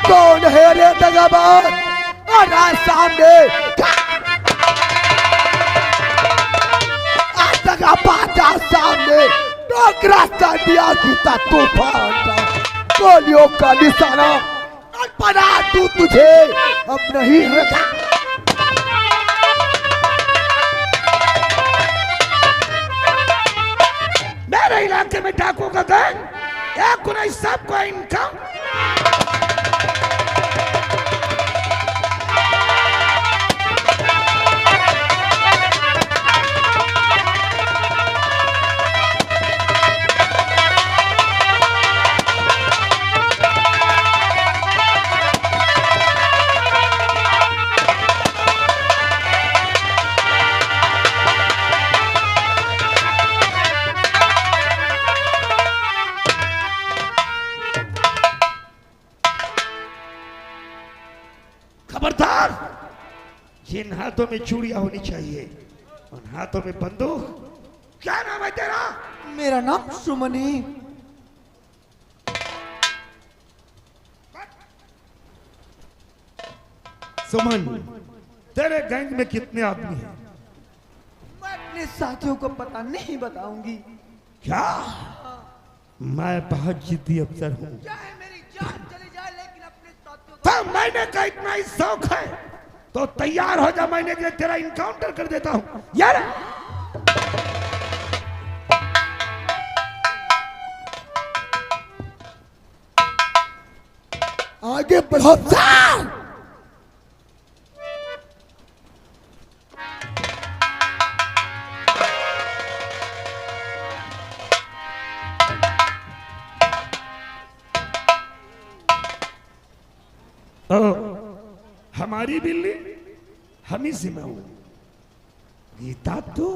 कौन है रे दगाबाज? और आज सामने दगाबाज आज सामने रास्ता दिया गीता तूफान का गोलियों का निशाना और बना तू तुझे अब नहीं है। मेरे इलाके में डाकू का गैंग एक गुना सबको इनका खबरदार। जिन हाथों में चूड़ियां होनी चाहिए उन हाथों में बंदूक। क्या नाम है तेरा? मेरा नाम सुमनी। सुमन, तेरे गैंग में कितने आदमी हैं? मैं अपने साथियों को पता नहीं बताऊंगी। क्या? मैं बहुत जिद्दी अफसर हूँ। चाहे मेरी जान चली जाए लेकिन अपने साथियों तो मैंने का इतना ही शौक है तो तैयार हो जा, मैंने के तेरा इनकाउंटर कर देता हूँ यार। आगे बढ़ो। हमारी बिल्ली हम ही से मैं हूं। गीता तो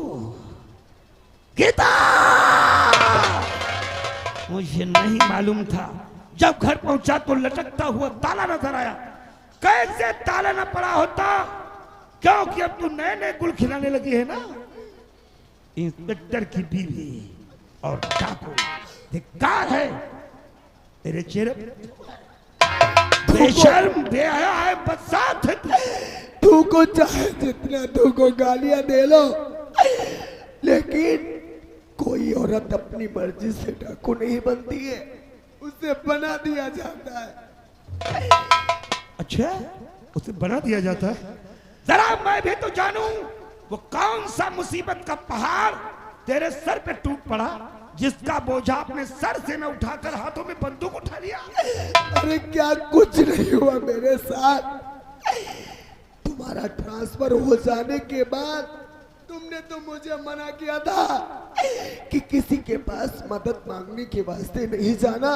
गीता मुझे नहीं मालूम था। जब घर पहुंचा तो लटकता हुआ ताला नजर आया। कैसे ताला न पड़ा होता? क्योंकि अब तू नए नए गुल खिलाने लगी है ना। इंस्पेक्टर की बीवी और डाकू धिक्कार है तेरे चेहरे। बेशर्म बेहया है, बदसात है तू को चाहे जितना तू को गालियां दे लो लेकिन कोई औरत अपनी मर्जी से डाकू नहीं बनती है, उसे बना दिया जाता है। अच्छा, उसे बना दिया जाता है? जरा मैं भी तो जानूं वो कौन सा मुसीबत का पहाड़ तेरे सर पे टूट पड़ा जिसका बोझा अपने सर से न उठाकर हाथों में बंदूक उठा लिया। अरे क्या कुछ नहीं हुआ मेरे साथ। तुम्हारा ट्रांसफर हो जाने के बाद तुमने तो मुझे मना किया था कि किसी के पास मदद मांगने के वास्ते नहीं जाना।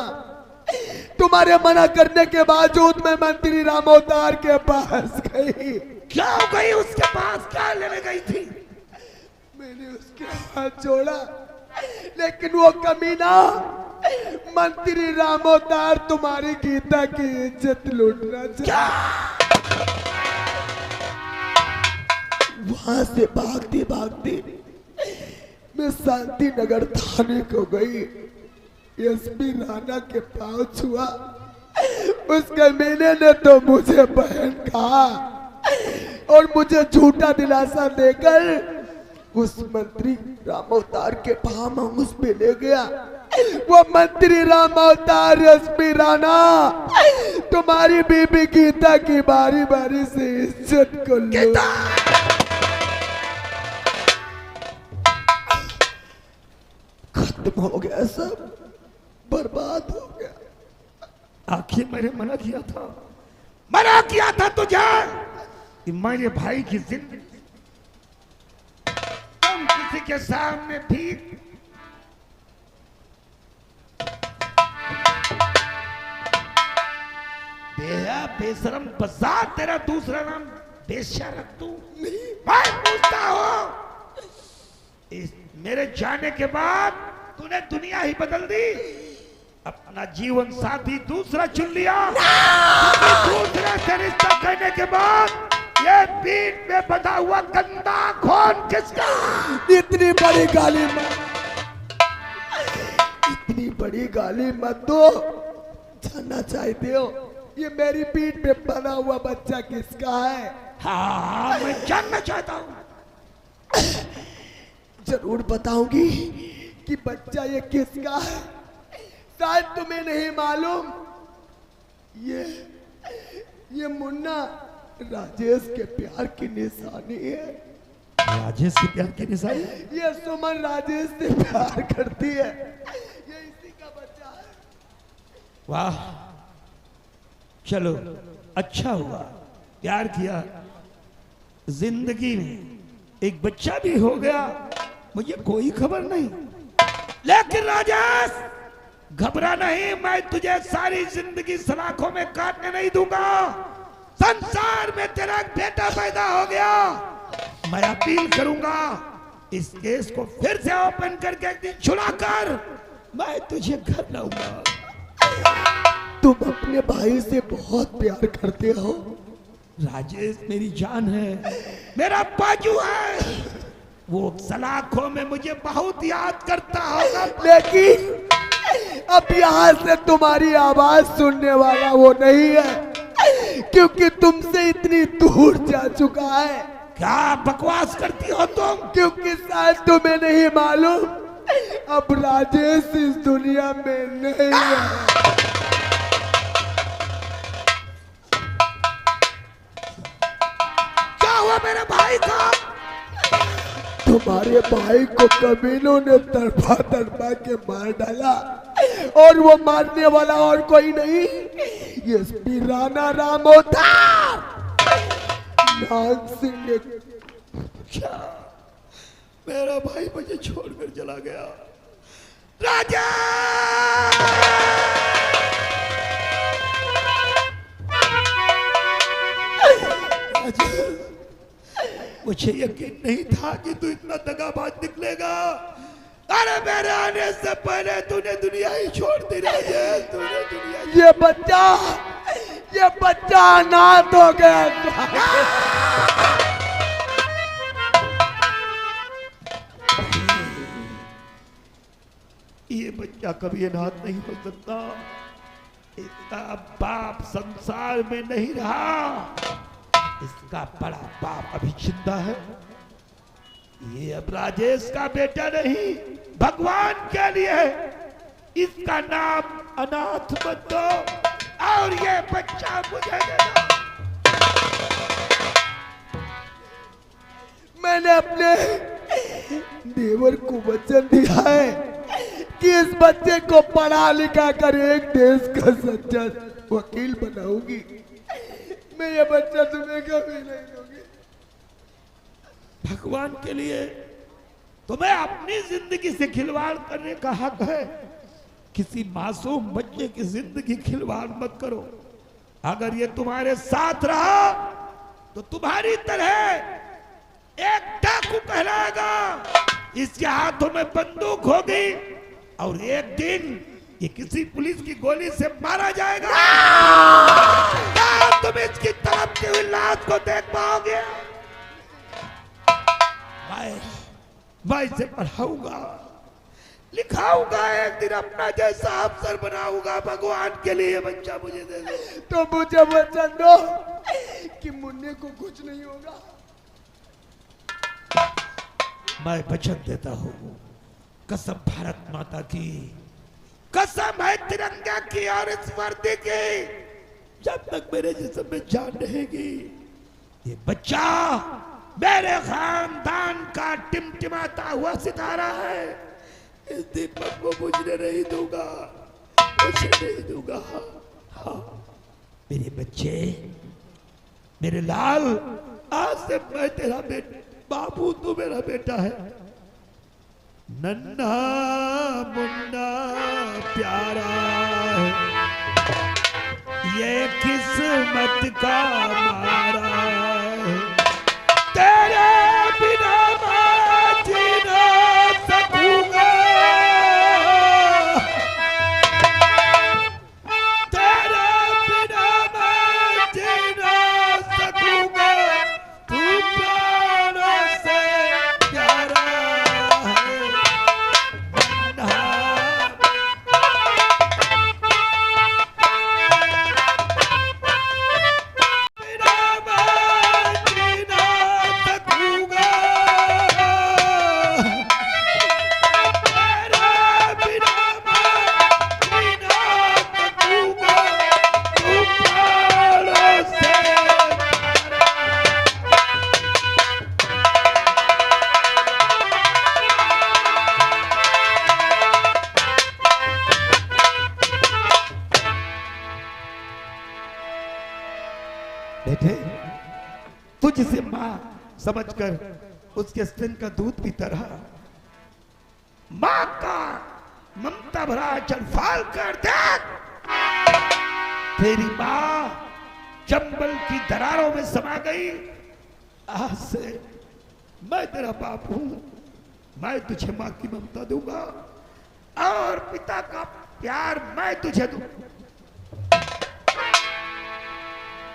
तुम्हारे मना करने के बावजूद मैं मंत्री राम अवतार के पास गई। क्या हो गई उसके पास? क्या लेने गई थी? मैंने उसके हाथ जोड़ा लेकिन वो कमीना मंत्री राम अवतार तुम्हारी गीता की इज्जत लूटना चाहता। वहां से भागते भागते मैं शांति नगर थाने को गई। एसपी राणा के पांव छुआ। उस कमीने ने तो मुझे बहन कहा और मुझे झूठा दिलासा देकर उस मंत्री राम अवतार के फार्म हाउस पे ले गया। वो मंत्री राम अवतार एसपी राणा तुम्हारी बीबी गीता की बारी बारी से इज्जत को लो। खत्म हो गया, सब बर्बाद हो गया। आखिर मैंने मना किया था तुझे कि मेरे भाई की जिंदगी तुम किसी के सामने भी बेशरम बजा। तेरा दूसरा नाम बेशरम तू? मैं पूछता हूं, इस मेरे जाने के बाद तूने दुनिया ही बदल दी। अपना जीवन साथी दूसरा चुन लिया। दूसरे से रिश्ता करने के बाद ये पीठ में बंधा हुआ गंदा खून किसका? इतनी बड़ी गाली मत, इतनी बड़ी गाली मत दो। जानना चाहते हो ये मेरी पीठ पे बना हुआ बच्चा किसका है? हाँ, मैं जानना चाहता हूँ। जरूर बताऊंगी कि बच्चा ये किसका है। शायद तुम्हें नहीं मालूम, ये मुन्ना राजेश के प्यार की निशानी है। राजेश के प्यार की निशानी? ये सुमन राजेश से प्यार करती है, ये इसी का बच्चा है। वाह, चलो अच्छा हुआ, प्यार किया, जिंदगी में एक बच्चा भी हो गया, मुझे कोई खबर नहीं। लेकिन राजेश घबरा नहीं, मैं तुझे सारी जिंदगी सलाखों में काटने नहीं दूंगा। संसार में तेरा एक बेटा पैदा हो गया, मैं अपील करूंगा इस केस को फिर से ओपन करके एक दिन छुड़ाकर मैं तुझे घर लाऊंगा। तुम अपने भाई से बहुत प्यार करते हो। राजेश मेरी जान है, मेरा बाजू है, वो सलाखों में मुझे बहुत याद करता होगा। लेकिन अब यहाँ से तुम्हारी आवाज सुनने वाला वो नहीं है, क्योंकि तुमसे इतनी दूर जा चुका है। क्या बकवास करती हो तुम? क्योंकि शायद तुम्हें नहीं मालूम, अब राजेश इस दुनिया में नहीं है। क्या हुआ मेरे भाई का? तुम्हारे भाई को कमीनों ने तड़पा तड़पा के मार डाला, और वो मारने वाला और कोई नहीं, ये एसपी राणा रामोदार नाग सिंह ने। क्या मेरा भाई मुझे छोड़कर चला गया? राजा, मुझे यकीन नहीं था कि तू इतना दगाबाज निकलेगा। अरे मेरे आने से पहले तूने दुनिया ही छोड़ दी राजेश, तूने दुनिया। ये बच्चा अनाथ हो गया। ये बच्चा कभी अनाथ नहीं हो सकता, इसका बाप संसार में नहीं रहा, इसका बड़ा बाप अभी जिंदा है। ये अब राजेश का बेटा नहीं, भगवान के लिए इसका नाम अनाथ मत दो, और ये बच्चा मुझे दे दो। मैंने अपने देवर को वचन दिया है कि इस बच्चे को पढ़ा लिखा कर एक देश का सच्चा वकील बनाऊंगी। मैं ये बच्चा तुम्हें कभी नहीं दूंगी। भगवान के लिए तुम्हें अपनी जिंदगी से खिलवाड़ करने का हक है। किसी मासूम बच्चे की जिंदगी खिलवाड़ मत करो। अगर ये तुम्हारे साथ रहा तो तुम्हारी तरह एक डाकू कहलाएगा, इसके हाथों में बंदूक होगी, और एक दिन ये किसी पुलिस की गोली से मारा जाएगा। क्या तुम इसकी तड़पती हुई लाश को देख पाओगे? मैं इसे पढ़ाऊंगा, लिखाऊंगा, एक दिन अपना जैसा अफसर बनाऊंगा। भगवान के लिए बच्चा मुझे दे दो। तो मुझे वचन दो कि मुन्ने को कुछ नहीं होगा। मैं वचन देता हूँ, कसम भारत माता की, कसम है तिरंगा की और इस वर्दी की, जब तक मेरे जिस्म में जान रहेगी, ये बच्चा मेरे खानदान का टिमटिमाता हुआ सितारा है। इस दीपक को बुझने नहीं दूंगा, बुझने नहीं दूंगा। हाँ, मेरे बच्चे, मेरे लाल, आज से मैं तेरा बेटा, बाबू तू मेरा बेटा है। नन्हा मुन्ना प्यारा है, ये किस्मत का मारा है, तेरे बिना मैं जी ना सकूंगा, तेरे बिना मैं जी ना सकूंगा, तू प्यारों से प्यारा है। बेटे, तू जिसे मां समझकर उसके स्तन का दूध पीता रहा, मां का ममता भरा आंचल फाड़ कर देख, तेरी मां चंबल की दरारों में समा गई। आज से मैं तेरा बाप हूं, मैं तुझे मां की ममता दूंगा और पिता का प्यार मैं तुझे दूंगा।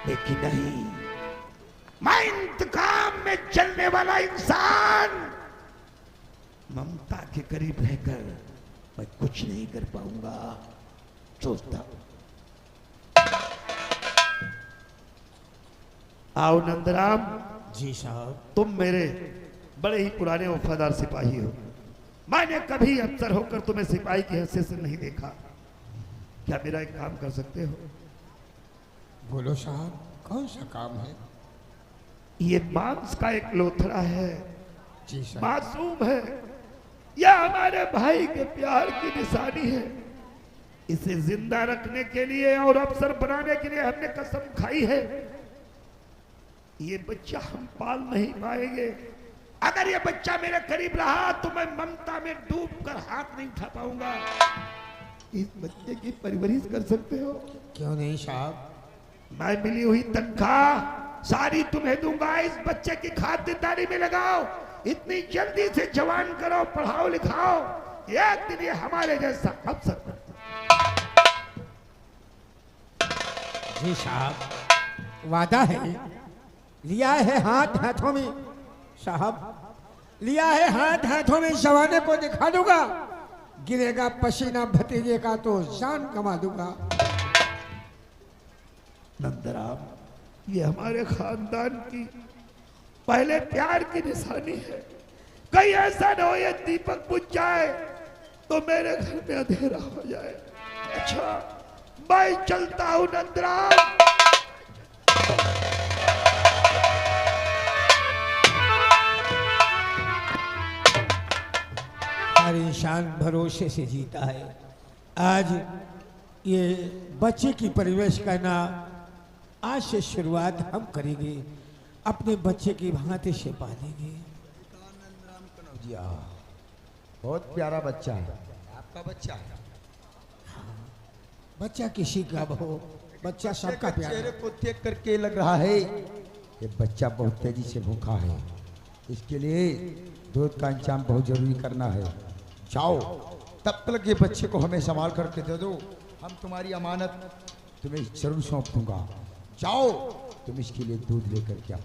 लेकिन नहीं, मैं इंतकाम में चलने वाला इंसान, ममता के करीब रहकर मैं कुछ नहीं कर पाऊंगा। सोचता हूं। आओ नंदराम। जी साहब। तुम मेरे बड़े ही पुराने वफादार सिपाही हो। मैंने कभी अफसर होकर तुम्हें सिपाही की हैसियत से नहीं देखा। क्या मेरा एक काम कर सकते हो? बोलो साहब, कौन सा काम है? ये मांस का एक लोथड़ा है, जी साहब। मासूम है, यह हमारे भाई के प्यार की निशानी है। इसे जिंदा रखने के लिए और अफसर बनाने के लिए हमने कसम खाई है। ये बच्चा हम पाल नहीं पाएंगे। अगर ये बच्चा मेरे करीब रहा तो मैं ममता में डूबकर हाथ नहीं उठा पाऊंगा। इस बच्चे की परवरिश कर सकते हो? क्यों नहीं साहब। मैं मिली हुई तनख्वाह सारी तुम्हें दूंगा। इस बच्चे की खातिरदारी में लगाओ, इतनी जल्दी से जवान करो, पढ़ाओ लिखाओ, एक दिन ये हमारे जैसा अफसर। जी साहब, वादा है, लिया है हाथ हाथों में साहब, लिया है हाथ हाथों में, जवाने को दिखा दूंगा। गिरेगा पसीना भतीजे का तो जान कमा दूंगा। नंदराम, ये हमारे खानदान की पहले प्यार की निशानी है। कहीं ऐसा न हो ये दीपक बुझ जाए तो मेरे घर में अंधेरा हो जाए। अच्छा, मैं चलता हूं नंदराम। हर इंसान भरोसे से जीता है। आज ये बच्चे की परवरिश करना, आज से शुरुआत हम करेंगे, अपने बच्चे की भांति से पालेंगे। बहुत प्यारा बच्चा है आपका बच्चा। बच्चा किसी का हो, बच्चा सबका प्यारा। चेहरे को देख करके लग रहा है ये बच्चा बहुत तेजी से भूखा है। इसके लिए दूध का इंतजाम बहुत जरूरी करना है। जाओ, तब तक ये बच्चे को हमें संभाल करके दे दो। हम तुम्हारी अमानत तुम्हें जरूर सौंप दूंगा। जाओ, तुम इसके लिए दूध लेकर के आओ।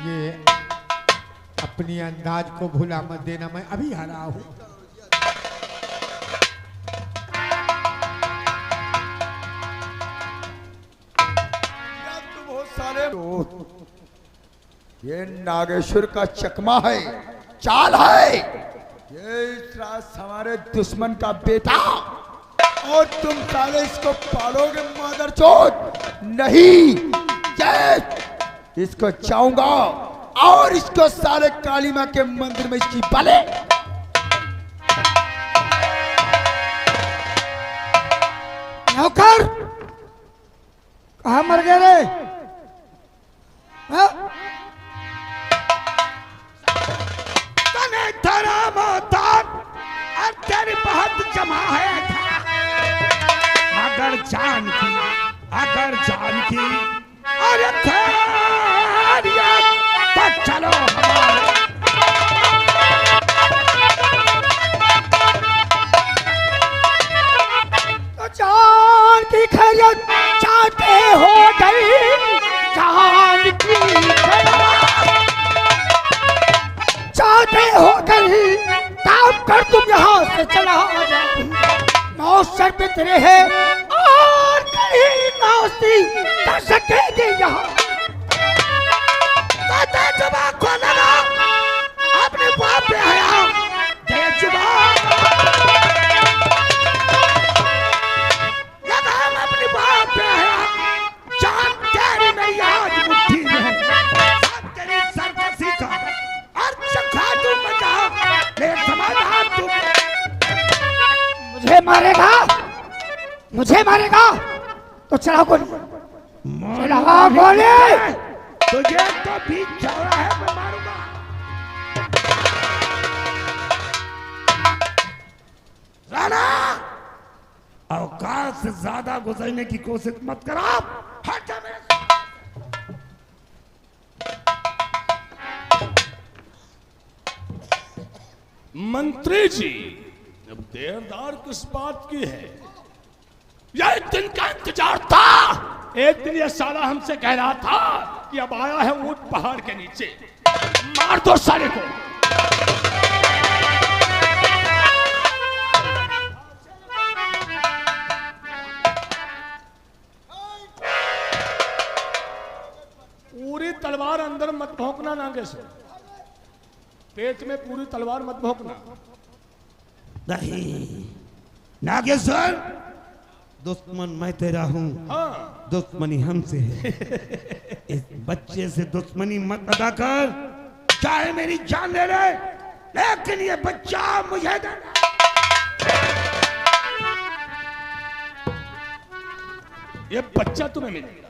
ये अपनी अंदाज को भूला मत देना, मैं अभी आ रहा हूं। बहुत सारे ये नागेश्वर का चकमा है, चाल है। ये इस रात हमारे दुश्मन का बेटा और तुम साले इसको पालोगे मादरचोद नहीं। इसको चाहूंगा और इसको साले काली मां के मंदिर में इसकी पाले। नौकर कहाँ मर गए रे? तने धरा मोहताज और तेरी बहुत जमा है था। अगर जान की और तो चलो हमारे। तो जान की खैरियत चाहते हो गई, जान की चाहते हो गई, काम कर तुम यहाँ से चला जाओ। मौसर पे तेरे है और कहीं नास्ती कर सकेगी यहाँ। जुबान खोला ना, अपने बाप पे आया दे जुबान। लगाम अपने बाप पे आया, जान तेरी नहीं आज मुट्ठी में है। सब तेरी सरकसी का और चखा तुम बचा, ले समाधान तुम। मुझे मारेगा तो चढ़ा को नहीं, लगा गोली। तुझे तो भी चौड़ा है, मैं मारूंगा। राणा, औकात से ज्यादा गुजरने की कोशिश मत कर। आप हट जा मेरे से। मंत्री जी, अब देरदार किस बात की है? यह एक दिन का इंतजार था। एक दिन यह साला हमसे कह रहा था कि अब आया है ऊंट पहाड़ के नीचे, मार दो साले को। पूरी तलवार अंदर मत भोंकना नागेश्वर, पेट में पूरी तलवार मत भोंकना। नहीं नागेश्वर, दुश्मन मैं तेरा हूं। हाँ, दुश्मनी हमसे है। इस बच्चे से दुश्मनी मत अदा कर, चाहे मेरी जान ले ले, लेकिन ये बच्चा मुझे देना। ये बच्चा तुम्हें मिलेगा,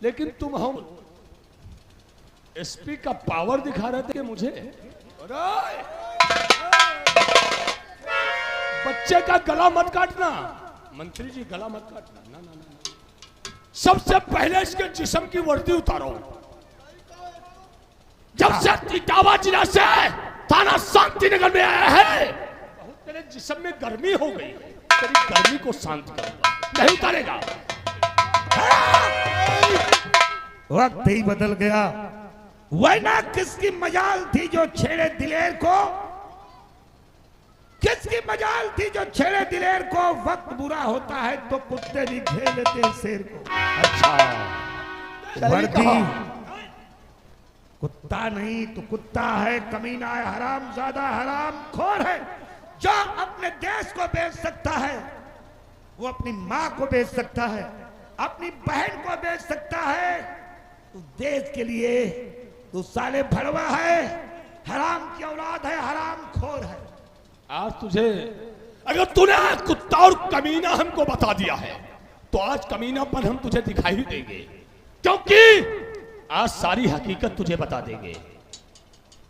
लेकिन तुम हम एसपी का पावर दिखा रहे थे कि मुझे। अरे बच्चे का गला मत काटना मंत्री जी, गला मत काटना। ना ना ना, सबसे पहले इसके जिस्म की वर्दी उतारो। जब से इटावा जिला से थाना शांति नगर में आया है, बहुत तेरे जिस्म में गर्मी हो गई, तेरी गर्मी को शांत करूंगा। नहीं उतारेगा। वक्त ही बदल गया। वरना किसकी मजाल थी जो छेड़े दिलेर को? किसकी मजाल थी जो छेड़े दिलेर को? वक्त बुरा होता है तो कुत्ते भी घेर लेते हैं शेर को। अच्छा, वर्दी कुत्ता नहीं तो कुत्ता है, कमीना है, हराम ज्यादा, हराम खोर है। जो अपने देश को बेच सकता है, वो अपनी माँ को बेच सकता है, अपनी बहन को बेच सकता है। तो देश के लिए तू साले भड़वा है, हराम की औलाद है, हराम खोर है। आज तुझे, अगर तूने कुत्ता और कमीना हमको बता दिया है, तो आज कमीनापन हम तुझे दिखाई ही देंगे, क्योंकि आज सारी हकीकत तुझे बता देंगे।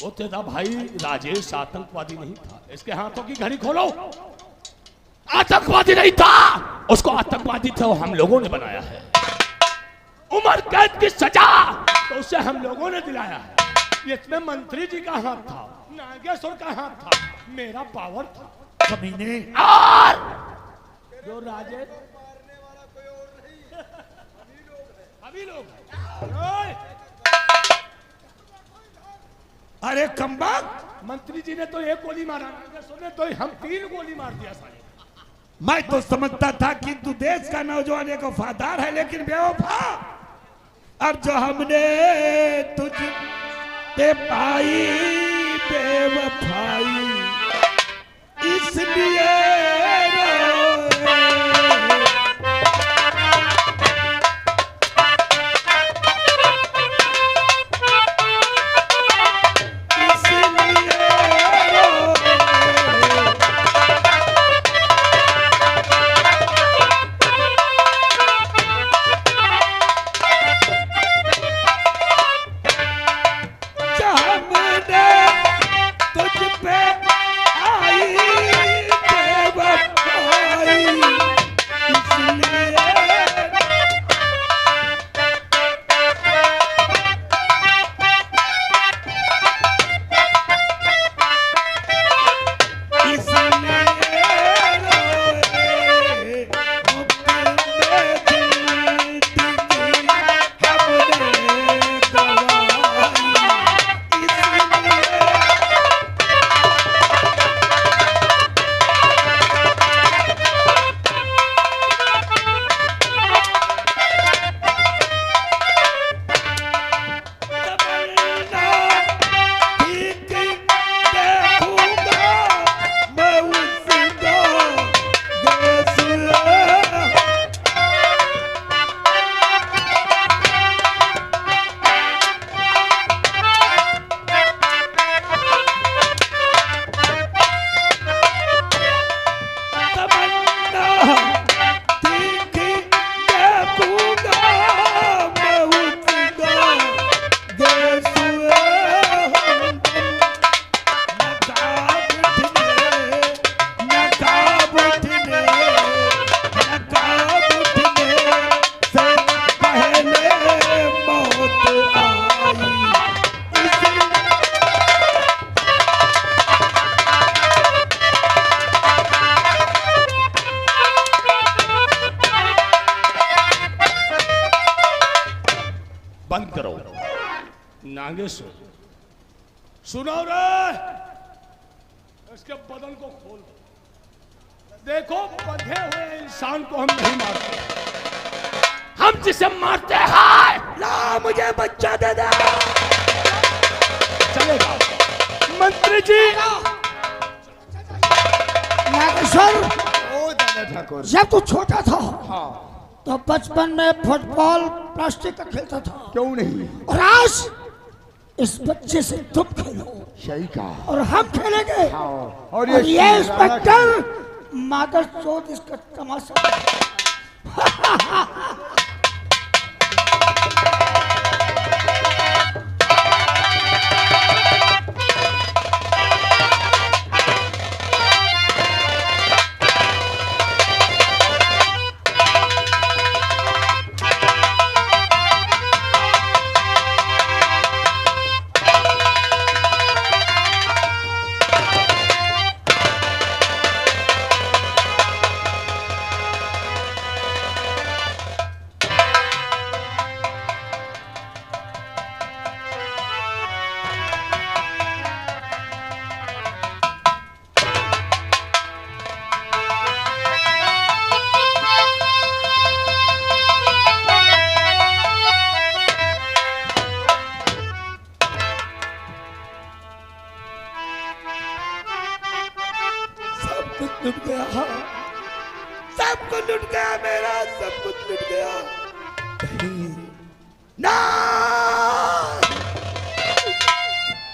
वो तेरा भाई राजेश आतंकवादी नहीं था। इसके हाथों की घड़ी खोलो। आतंकवादी नहीं था, उसको आतंकवादी था वो हम लोगों ने बनाया है। उम्र कैद की सजा तो उसे हम लोगों ने दिलाया है। इसमें मंत्री जी का हाथ था, नागेश्वर का हाथ था, मेरा पावर था। कमीने और जो राजेश अभी लोग हैं। अरे कम्बक, मंत्री जी ने तो एक गोली मारा, नागेश्वर ने तो हम 3 गोली मार दिया साले। मैं तो समझता था कि तू देश का नौजवान एक वफादार है, लेकिन बेवफा। और जो हमने तुझ पे पाई बेवफाई, इसलिए तुझ पे आई बेवफाई। करो। नागेश्वर सुनो रे, इसके बदन को खोल देखो। बंधे हुए इंसान को हम नहीं मारते, हम जिसे मारते हैं। ला मुझे बच्चा दे दे। चलेगा मंत्री जी। नागेश्वर, ओ दादा ठाकुर, जब तू छोटा था हाँ तो बचपन में फुटबॉल प्लास्टिक का खेलता था, क्यों नहीं? और आज इस बच्चे से तुम खेलो सही कहा। और हम खेलेंगे। और और ये राणा इंस्पेक्टर मादर चौथ इसका तमाशा। लुट गया, सब कुछ लुट गया मेरा, सब कुछ लुट गया। नहीं ना,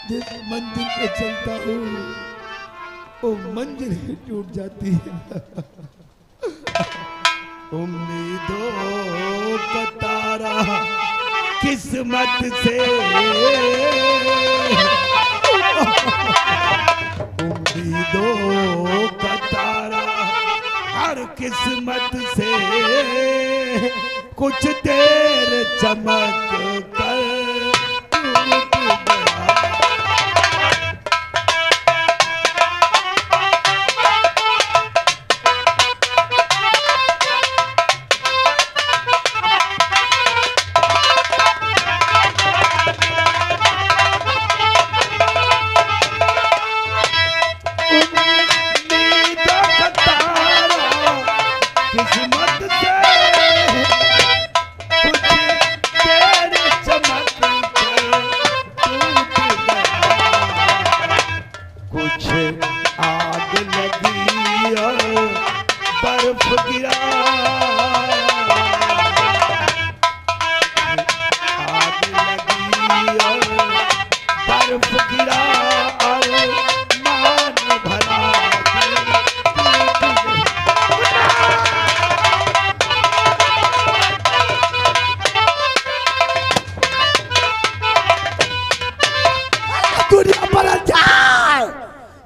जिस मंजिल पे चलता हूँ वो मंजिल ही टूट जाती है। उम्मीदों का तारा किस्मत से, उम्मीदों का तारा हर किस्मत से कुछ देर चमक कर टूट गया।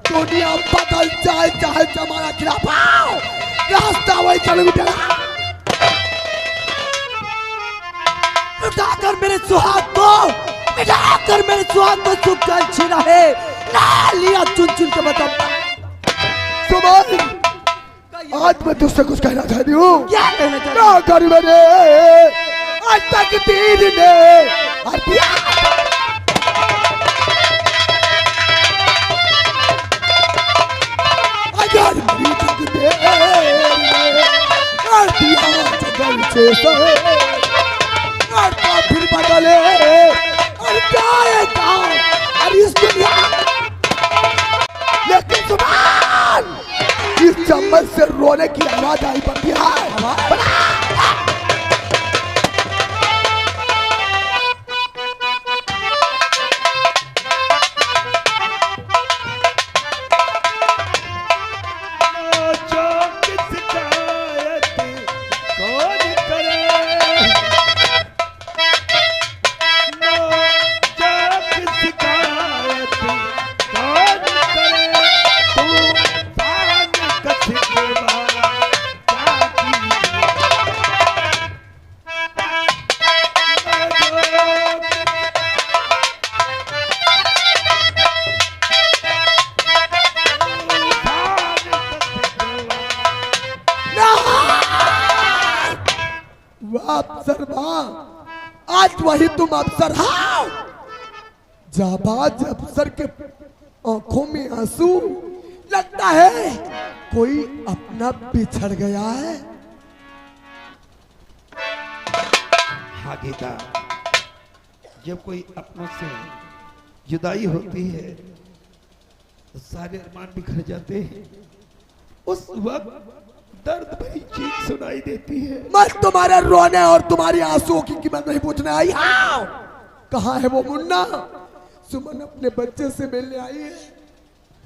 दुनिया बदल जाए चाहे जमाना खिलाफ आओ, रास्ता वही चलोगे तेरा। मिटाकर मेरे सुहाग को, मिटाकर मेरे सुहाग को सुख का छीना है ना लिया चुन चुन के बता। सुमन, आज मैं तुझसे कुछ कहना चाहती हूँ। क्या कहना चाहती ना कर मैंने आज तक तीर ने और दिया अगर मेरी तक दे और दिया जगल से और तो फिर बदले और जाएगा और इस दुनिया। लेकिन सुमन, इस चम्मच से रोने की आवाज आई पड़ती है। आज वही तुम अफसर हो। जाबाज अफसर के आंखों में आंसू, लगता है कोई अपना बिछड़ गया है। हाँ गीता, जब कोई अपनों से जुदाई होती है तो सारे अरमान बिखर जाते हैं। उस वक्त दर्द भरी चीख सुनाई देती है। मैं तुम्हारे रोने और तुम्हारी आंसुओं की कीमत नहीं पूछने आई। हाँ, कहाँ है वो मुन्ना? सुमन अपने बच्चे से मिलने आई है।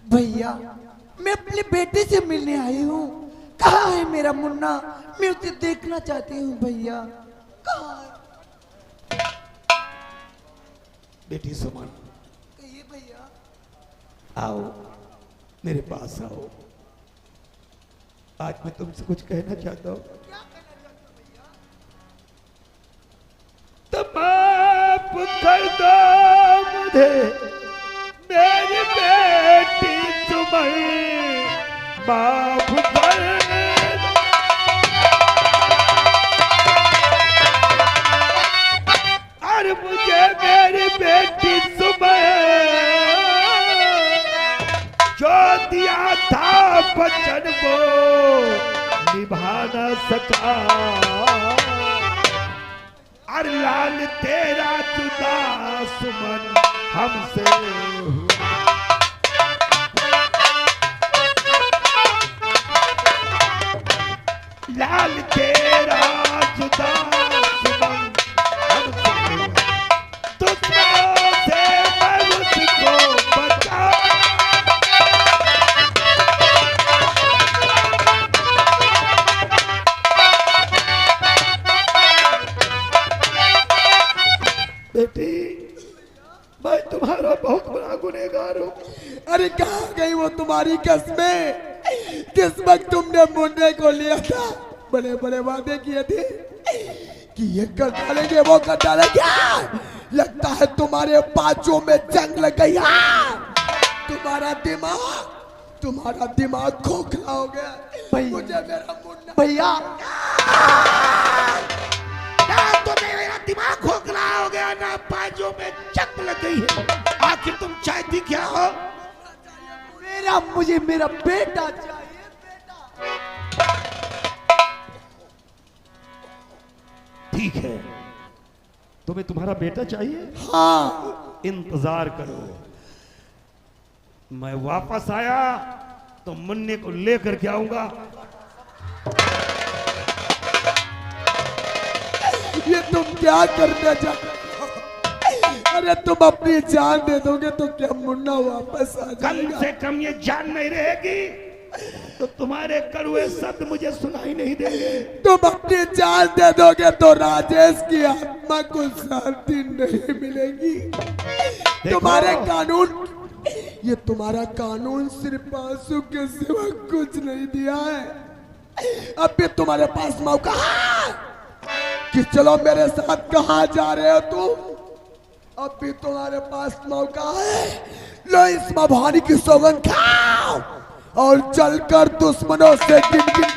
भैया मैं अपने बेटे से मिलने आई हूँ। कहाँ है मेरा मुन्ना? मैं उसे देखना चाहती हूँ भैया। कहाँ है? बेटी सुमन, कहिए भैया। आओ मेरे पास आओ। आज मैं तुमसे कुछ कहना चाहता हूँ। तब माफ कर दो मुझे मेरी बेटी सुमन, माफ कर दो। और मुझे मेरी बेटी सुमन जो दिया था वचन वो निभा न सका। और लाल तेरा जुदा सुमन हमसे हुआ। लाल तेरा जुदा सुमन हमसे हुआ। दुश्मनों से मैं उसको बचा। बेटी, मैं तुम्हारा बहुत बड़ा गुनहगार हूँ। अरे कहाँ गई वो तुम्हारी कसमें? जिस वक्त तुमने मुन्ने को लिया था, बड़े बड़े वादे किए थे कि ये कर डालेंगे, वो कर डालेंगे। लगता है तुम्हारे बाजों में जंग लग गई। तुम्हारा दिमाग खोखला हो गया। मुझे मेरा मुन्ना भैया तो मेरा दिमाग खोखला हो गया ना, बाजों में जंग लग गई है। आखिर तुम चाहती क्या हो? मुझे मेरा बेटा चाहिए। बेटा ठीक है, तुम्हें तुम्हारा बेटा चाहिए? हाँ, इंतजार करो, मैं वापस आया तो मुन्ने को लेकर के आऊंगा। ये तुम क्या करना चाहते हो? अरे तुम अपनी जान दे दोगे तो क्या मुन्ना वापस आ कम जाएगा? से कम ये जान नहीं रहेगी तो तुम्हारे कड़वे शब्द मुझे सुनाई नहीं देंगे। तुम अपनी जान दे दोगे तो राजेश की आत्मा को शांति नहीं मिलेगी। तुम्हारा कानून सिर्फ आंसू के सिवा कुछ नहीं दिया है। अब भी तुम्हारे पास मौका है कि चलो मेरे साथ कहाँ जा रहे हो तुम? अब भी तुम्हारे पास मौका है। लो इस भवानी की सौगंध खाओ और चलकर दुश्मनों से गिन गिन